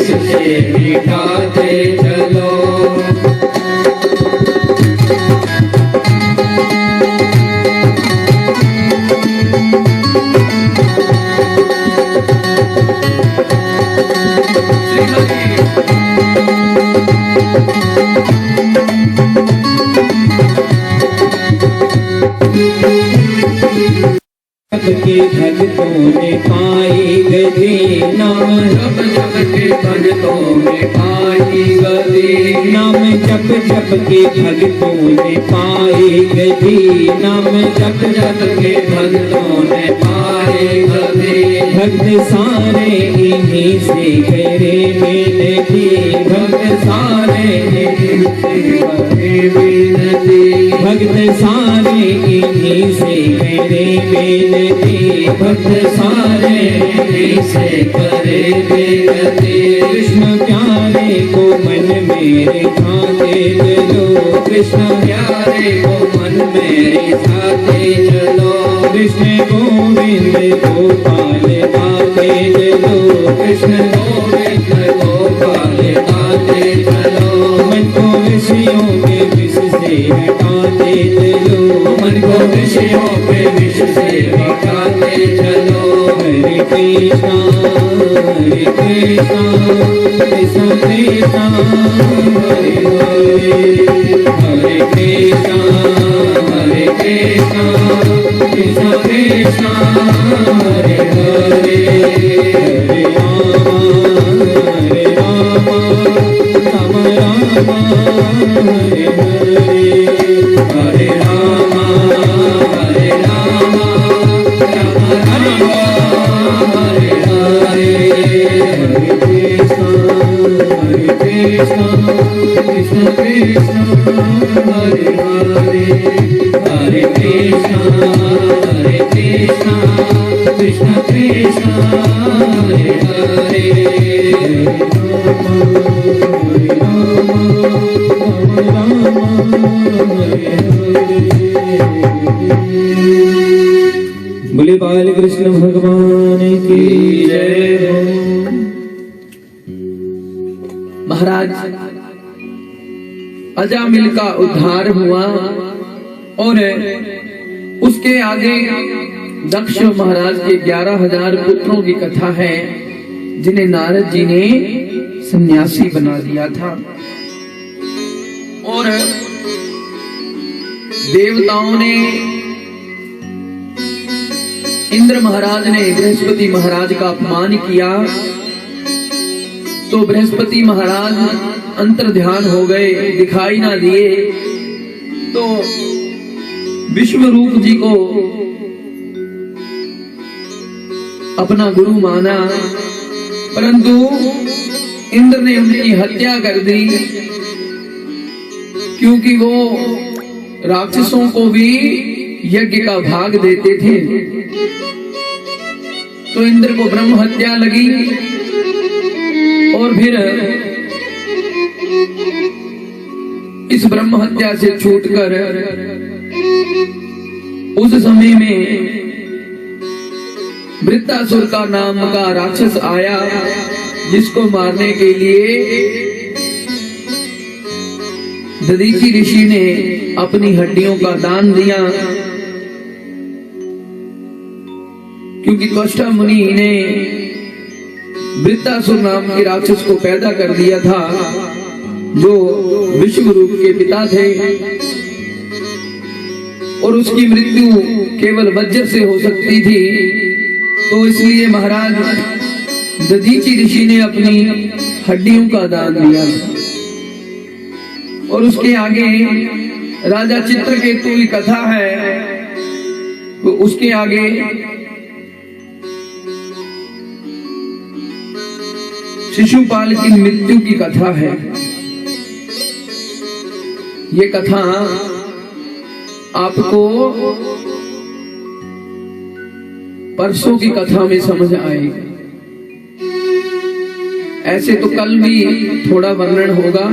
से मिटाते चलो। सबके भक्तों ने पाई गति नाम, जप जप के भक्तों ने पाई गति नाम जप जप के भक्तों ने पाई गति नाम, जप जप के भक्तों ने पाई गति भक्त सारे इन्हीं से करे विनती, भक्त सारे इन्हीं से करे विनती, भक्त सारे इन्हीं से करे विनती, भक्त सारे इन्हीं से करे विनती। कृष्ण प्यारे को मन मेरे भाते चलो, कृष्ण प्यारे को मन मेरे साथे चलो। कृष्ण गोविंद गोपाल गाते चलो, कृष्ण गोविंद गोपाल गाते चलो। मन को विषयों के विष से हटाते चलो, मन को विषयों के विष से हटाते चलो। हरे कृष्णा कृष्ण कृष्ण हरे हरे, हरे कृष्णा कृष्ण कृष्ण हरे हरे, हरे राम राम राम हरे हरे, हरे राम राम राम हरे हरे। हरे कृष्ण कृष्ण कृष्ण हरे हरे, हरे कृष्णा कृष्ण कृष्ण हरे हरे। बोले बाल कृष्ण भगवान की जय हो। महाराज अजामिल का उद्धार हुआ और उसके आगे दक्ष महाराज के 11,000 पुत्रों की कथा है जिन्हें नारद जी ने सन्यासी बना दिया था। और देवताओं ने, इंद्र महाराज ने बृहस्पति महाराज का अपमान किया तो बृहस्पति महाराज अंतर्ध्यान हो गए, दिखाई ना दिए। तो विश्वरूप जी को अपना गुरु माना, परंतु इंद्र ने उनकी हत्या कर दी क्योंकि वो राक्षसों को भी यज्ञ का भाग देते थे। तो इंद्र को ब्रह्म हत्या लगी और फिर इस ब्रह्म हत्या से छूटकर उस समय में वृत्तासुर का नाम का राक्षस आया, जिसको मारने के लिए दधीचि ऋषि ने अपनी हड्डियों का दान दिया, क्योंकि त्वष्टा मुनि ने वृत्तासुर नाम के राक्षस को पैदा कर दिया था जो विश्वरूप के पिता थे, और उसकी मृत्यु केवल वज्र से हो सकती थी। तो इसलिए महाराज दधीचि ऋषि ने अपनी हड्डियों का दान दिया। और उसके आगे राजा चित्रकेतु की कथा है, तो उसके आगे शिशुपाल की मृत्यु की कथा है। ये कथा आपको परसों की कथा में समझ आएगी। ऐसे तो कल भी थोड़ा वर्णन होगा,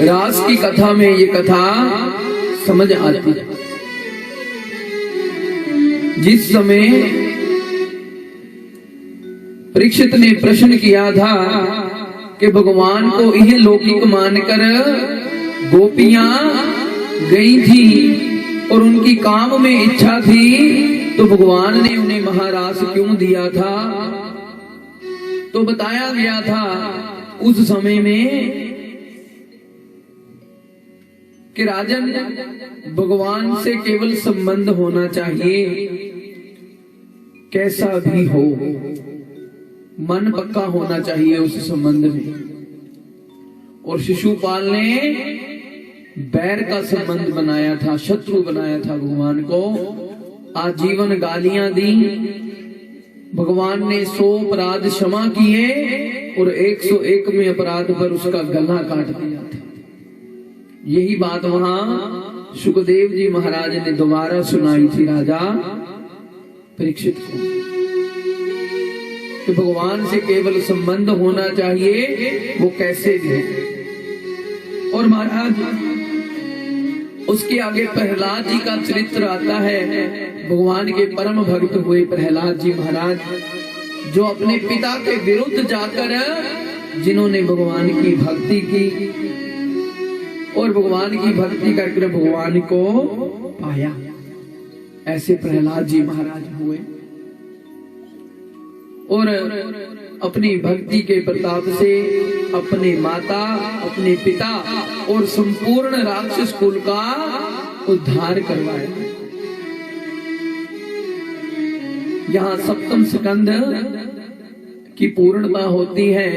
रास की कथा में ये कथा समझ आती है। जिस समय परीक्षित ने प्रश्न किया था कि भगवान को यह लौकिक मानकर गोपियां गई थी और उनकी काम में इच्छा थी, तो भगवान ने उन्हें महारास क्यों दिया था? तो बताया गया था उस समय में कि राजन, भगवान से केवल संबंध होना चाहिए, कैसा भी हो, मन पक्का होना चाहिए उस संबंध में। और शिशुपाल ने बैर का संबंध बनाया था, शत्रु बनाया था भगवान को, आजीवन गालियां दी। भगवान ने 100 अपराध क्षमा किए और 101वें अपराध पर उसका गला काट दिया था। यही बात वहां सुखदेव जी महाराज ने दोबारा सुनाई थी राजा परीक्षित को कि भगवान से केवल संबंध होना चाहिए, वो कैसे भी हो। और महाराज उसके आगे प्रहलाद जी का चरित्र आता है। भगवान के परम भक्त हुए प्रहलाद जी महाराज, जो अपने पिता के विरुद्ध जाकर जिन्होंने भगवान की भक्ति की और भगवान की भक्ति करके भगवान को पाया, ऐसे प्रहलाद जी महाराज हुए। और अपनी भक्ति के प्रताप से अपने माता, अपने पिता और संपूर्ण राक्षस कुल का उद्धार करवाया। यहाँ सप्तम स्कंद की पूर्णता होती है।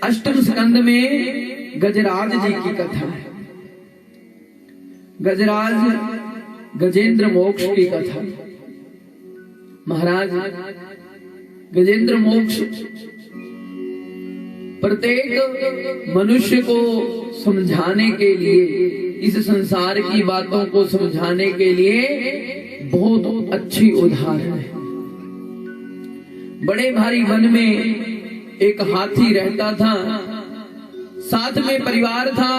अष्टम स्कंद में गजराज जी की कथा है। गजराज गजेंद्र मोक्ष की कथा। महाराज गजेंद्र मोक्ष प्रत्येक मनुष्य को समझाने के लिए, इस संसार की बातों को समझाने के लिए बहुत अच्छी उदाहरण है। बड़े भारी वन में एक हाथी रहता था, साथ में परिवार था।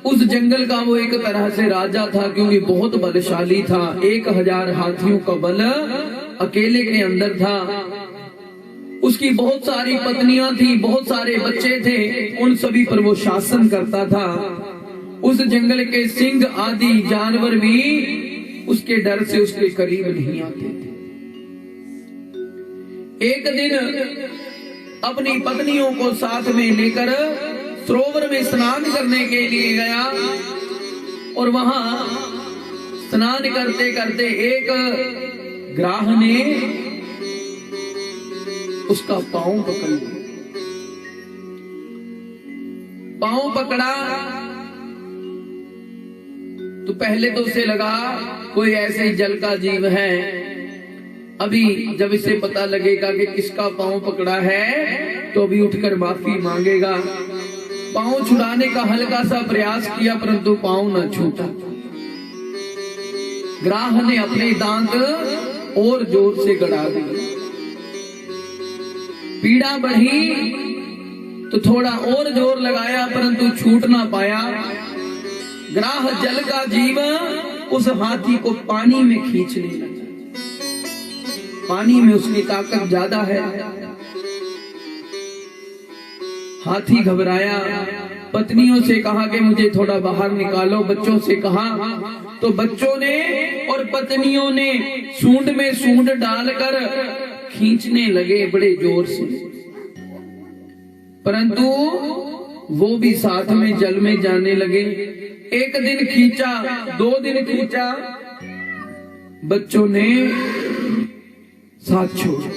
उस जंगल का वो एक तरह से राजा था, क्योंकि बहुत बलशाली था। 1000 हाथियों का बल अकेले के अंदर था। उसकी बहुत सारी पत्नियां थी, बहुत सारे बच्चे थे, उन सभी पर वो शासन करता था। उस जंगल के सिंह आदि जानवर भी उसके डर से उसके करीब नहीं आते थे। एक दिन अपनी पत्नियों को साथ में लेकर सरोवर में स्नान करने के लिए गया और वहां स्नान करते करते एक ग्राह ने उसका पांव पकड़ लिया। पांव पकड़ा तो पहले तो उसे लगा कोई ऐसे जल का जीव है। अभी जब इसे पता लगेगा कि किसका पांव पकड़ा है तो अभी उठकर माफी मांगेगा। पांव छुड़ाने का हल्का सा प्रयास किया, परंतु पांव न छूटा। ग्राह ने अपने दांत और जोर से गड़ा दिए। पीड़ा बढ़ी तो थोड़ा और जोर लगाया, परंतु छूट ना पाया। ग्राह जल का जीव उस हाथी को पानी में खींचने लगा। पानी में उसकी ताकत ज्यादा है। हाथी घबराया, पत्नियों से कहा कि मुझे थोड़ा बाहर निकालो। बच्चों से कहा तो बच्चों ने और पत्नियों ने सूंड में सूंड डालकर खींचने लगे बड़े जोर से, परंतु वो भी साथ में जल में जाने लगे। एक दिन खींचा, 2 दिन खींचा, बच्चों ने साथ छोड़ा।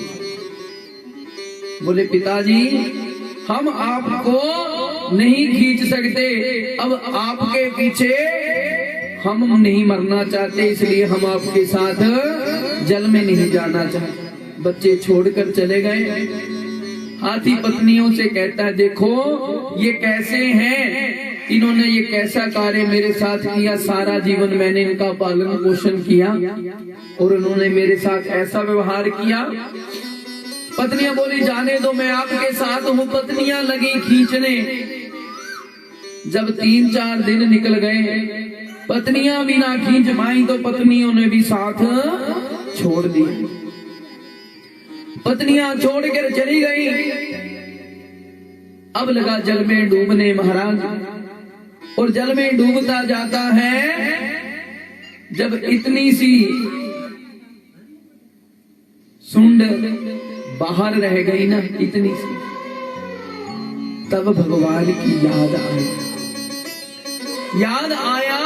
बोले पिताजी हम आपको नहीं खींच सकते, अब आपके पीछे हम नहीं मरना चाहते, इसलिए हम आपके साथ जल में नहीं जाना चाहते। बच्चे छोड़कर चले गए। हाथी पत्नियों से कहता है देखो ये कैसे हैं, इन्होंने ये कैसा कार्य मेरे साथ किया। सारा जीवन मैंने इनका पालन पोषण किया और उन्होंने मेरे साथ ऐसा व्यवहार किया। पत्नियां बोली जाने दो, मैं आपके साथ हूँ। पत्नियां लगी खींचने। जब 3-4 दिन निकल गए, पत्नियां भी ना खींच पाई तो पत्नियों ने भी साथ छोड़ दिया। पत्नियां छोड़कर चली गई। अब लगा जल में डूबने महाराज, और जल में डूबता जाता है। जब इतनी सी सुंड बाहर रह गई ना, इतनी सी, तब भगवान की याद आया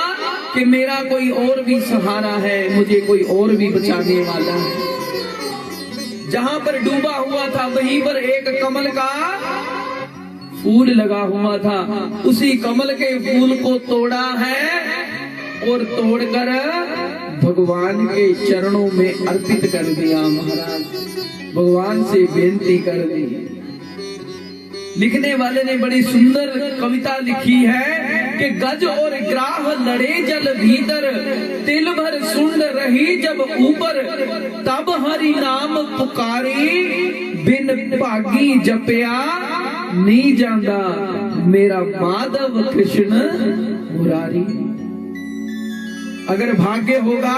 कि मेरा कोई और भी सहारा है, मुझे कोई और भी बचाने वाला है। जहां पर डूबा हुआ था वहीं पर एक कमल का फूल लगा हुआ था। उसी कमल के फूल को तोड़ा है और तोड़कर भगवान के चरणों में अर्पित कर दिया। महाराज भगवान से बेनती कर दी। लिखने वाले ने बड़ी सुंदर कविता लिखी है कि गज और ग्राह लड़े जल भीतर, तिल भर सुंड रही जब ऊपर, तब हरि नाम पुकारी, बिन भागी जपया नहीं जाता मेरा माधव कृष्ण मुरारी। अगर भाग्य होगा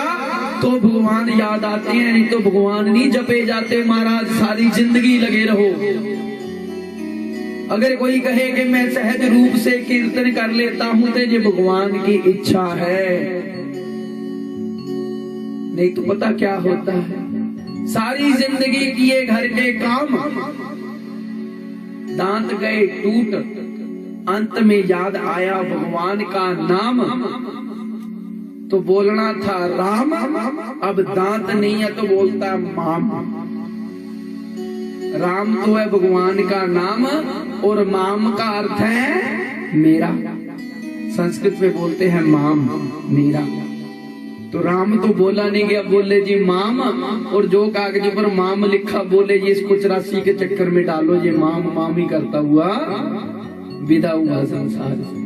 तो भगवान याद आते हैं, नहीं तो भगवान नहीं जपे जाते महाराज। सारी जिंदगी लगे रहो। अगर कोई कहे कि मैं सहज रूप से कीर्तन कर लेता हूं तो ये भगवान की इच्छा है, नहीं तो पता क्या होता है। सारी जिंदगी किए घर के काम, दांत गए टूट, अंत में याद आया भगवान का नाम, तो बोलना था राम, अब दांत नहीं है तो बोलता माम। राम तो है भगवान का नाम और माम का अर्थ है मेरा। संस्कृत में बोलते हैं माम, मेरा। तो राम तो बोला नहीं गया, बोले जी माम, और जो कागज पर माम लिखा बोले जी इसको 84 के चक्कर में डालो, ये माम माम ही करता हुआ विदा हुआ संसार से।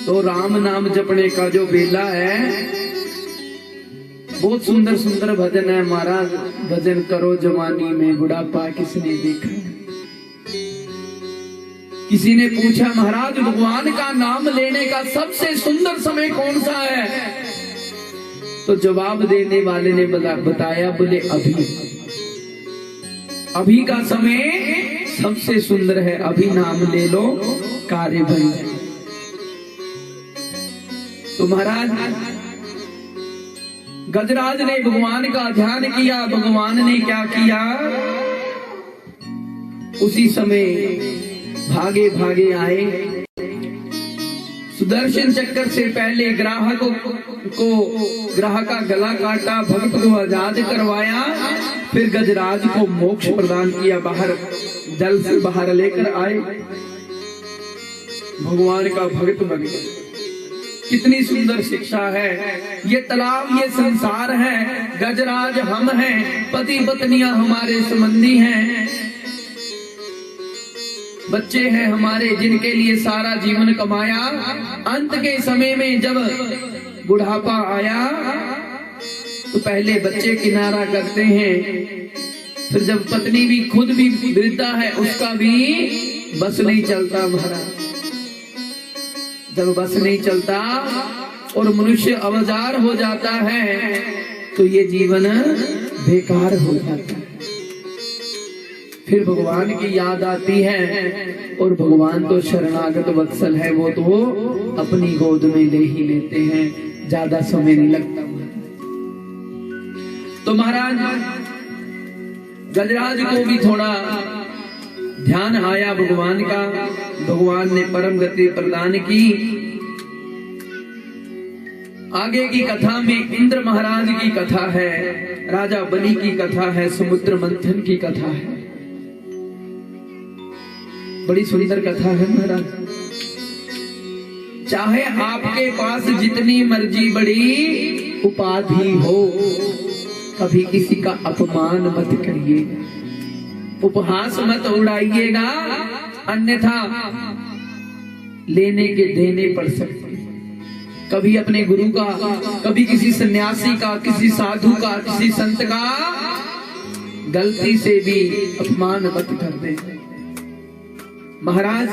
तो राम नाम जपने का जो बेला है, बहुत सुंदर सुंदर भजन है महाराज। भजन करो जवानी में बुढ़ापा किसने देखा। किसी ने पूछा महाराज भगवान का नाम लेने का सबसे सुंदर समय कौन सा है, तो जवाब देने वाले ने बताया, बोले अभी। अभी का समय सबसे सुंदर है, अभी नाम ले लो कार्य बन जाए। तो महाराज गजराज ने भगवान का ध्यान किया। भगवान ने क्या किया, उसी समय भागे भागे आए। सुदर्शन चक्कर से पहले ग्राह का गला काटा, भक्त को आजाद करवाया, फिर गजराज को मोक्ष प्रदान किया। बाहर जल से बाहर लेकर आए, भगवान का भक्त बन गया। कितनी सुंदर शिक्षा है। ये तालाब, ये संसार है, गजराज हम हैं, पति पत्नियां हमारे संबंधी हैं, बच्चे हैं हमारे जिनके लिए सारा जीवन कमाया। अंत के समय में जब बुढ़ापा आया तो पहले बच्चे किनारा करते हैं, फिर जब पत्नी भी खुद भी वृद्धा है उसका भी बस नहीं चलता महाराज। जब बस नहीं चलता और मनुष्य अवजार हो जाता है तो ये जीवन बेकार हो जाता है। फिर भगवान की याद आती है और भगवान तो शरणागत वत्सल है, वो तो अपनी गोद में ले ही लेते हैं, ज्यादा समय नहीं लगता। तो महाराज गजराज को भी थोड़ा ध्यान आया भगवान का। भगवान ने परम गति प्रदान की। आगे की कथा में इंद्र महाराज की कथा है, राजा बलि की कथा है, समुद्र मंथन की कथा है। बड़ी सुंदर कथा है महाराज। चाहे आपके पास जितनी मर्जी बड़ी उपाधि हो, कभी किसी का अपमान मत करिए, उपहास मत उड़ाइएगा, अन्यथा लेने के देने पड़ सकते। कभी अपने गुरु का, कभी किसी सन्यासी का, किसी साधु का, किसी संत का गलती से भी अपमान मत कर दे। महाराज